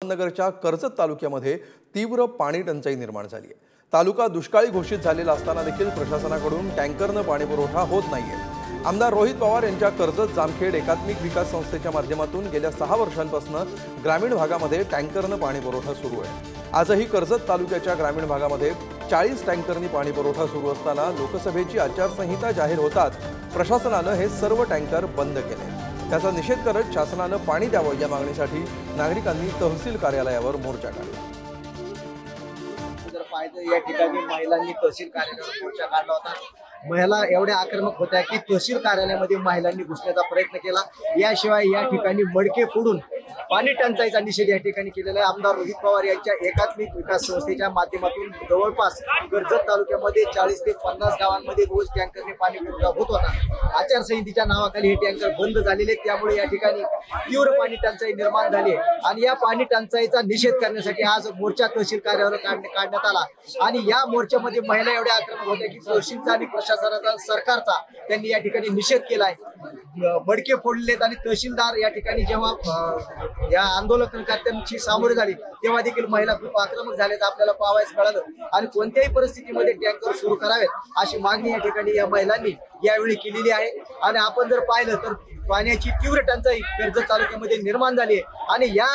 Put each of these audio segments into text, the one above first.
नगरच्या कर्जत तालुक्यामध्ये तीव्र पाणी टंचाई निर्माण झाली आहे। तालुका दुष्काळी घोषित झालेला असताना देखील प्रशासनाकडून टँकरने पाणी पुरवठा होत नाहीये। आमदार रोहित पवार यांच्या कर्जत जामखेड एकात्मिक विकास संस्थेच्या माध्यमातून गेल्या 6 वर्षांपासून ग्रामीण भागामध्ये टँकरने पाणी पुरवठा सुरू आहे। आजही कर्जत तालुक्याच्या ग्रामीण भागामध्ये 40 टँकरनी पाणी पुरवठा सुरू असताना लोकसभेची आचारसंहिता जाहीर होताच प्रशासनाने हे सर्व टँकर बंद केले। त्याचा निषेध करत शासनाने पाणी द्यावं या मागणीसाठी नागरिकांनी तहसील कार्यालयावर मोर्चा काढला। या ठिकाणी महिलांनी तहसील कार्यालयावर मोर्चा काढला होता। महिला एवढ्या आक्रमक होत्या की तहसील कार्यालयामध्ये महिलांनी घुसण्याचा प्रयत्न केला। याशिवाय या ठिकाणी मडके फोडून पाणी टंचाईचा निषेध या ठिकाणी केलेला आहे। आमदार रोहित पवार यांच्या एकात्मिक विकास संस्थेच्या माध्यमातून जवळपास कर्जत तालुक्यामध्ये 40 ते 50 गावांमध्ये रोज टँकरने पाणी पुरवठा होत होता। आचारसंहितेच्या नावाखाली हे टँकर बंद झालेले, त्यामुळे या ठिकाणी तीव्र पाणी टंचाई निर्माण झाली आहे आणि या पाणी टंचाईचा निषेध करण्यासाठी आज मोर्चा तहसील कार्यालयावर काढण्यात आला। आणि या मोर्चामध्ये महिला एवढ्या आक्रमक होत्या की तहसीलचा आणि प्रशासनाचा सरकारचा त्यांनी या ठिकाणी निषेध केलाय। मडके फोडलेत आणि तहसीलदार या ठिकाणी जेव्हा या आंदोलनकर्त्यांची सामोरे झाली तेव्हा देखील महिला खूप आक्रमक झाल्याचं आपल्याला पाहायला मिळालं आणि कोणत्याही परिस्थितीमध्ये टँकर सुरू करावेत अशी मागणी या ठिकाणी या महिलांनी यावेळी केलेली आहे। आणि आपण जर पाहिलं तर पाण्याची तीव्र टंचाई कर्जत तालुक्यामध्ये निर्माण झाली आहे आणि या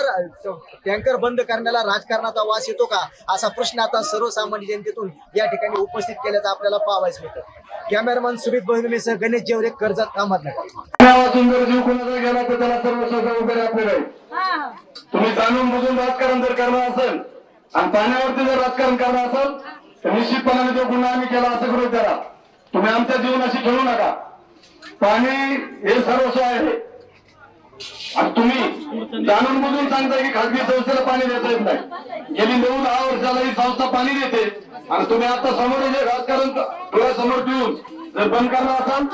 टँकर बंद करण्याला राजकारणाचा वास येतो का असा प्रश्न आता सर्वसामान्य जनतेतून या ठिकाणी उपस्थित केल्याचं आपल्याला पाहायला मिळतं। कॅमेरामन सुमित बहिणमेसह गणेश जेवरे, कर्जत, अहमदनगर। तुम्ही जाणून बुजून राजकारण जर करणार असेल आणि पाण्यावरती जर राजकारण करणार असेल तर निश्चितपणाने तो गुन्हा आम्ही केला असं गृहीत धरा। तुम्ही आमच्या जीवनाशी खेळू नका। पाणी हे सर्वस्व आहे आणि तुम्ही जाणून बुजून सांगता की खासगी संस्थेला पाणी देता येत नाही। गेली 9-10 वर्षाला ही संस्था पाणी देते आणि तुम्ही आता समोर जे राजकारण डोळ्यासमोर ठेवून जर बंद करणार असाल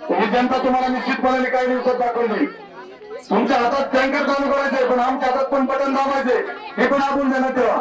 तर ही जनता तुम्हाला निश्चितपणे काही दिवसात दाखवून देईल। तुमच्या हातात टँकर चालू करायचे पण आमच्या हातात पण बटन दाबायचे हे पण आपण देण्यात ठेवा।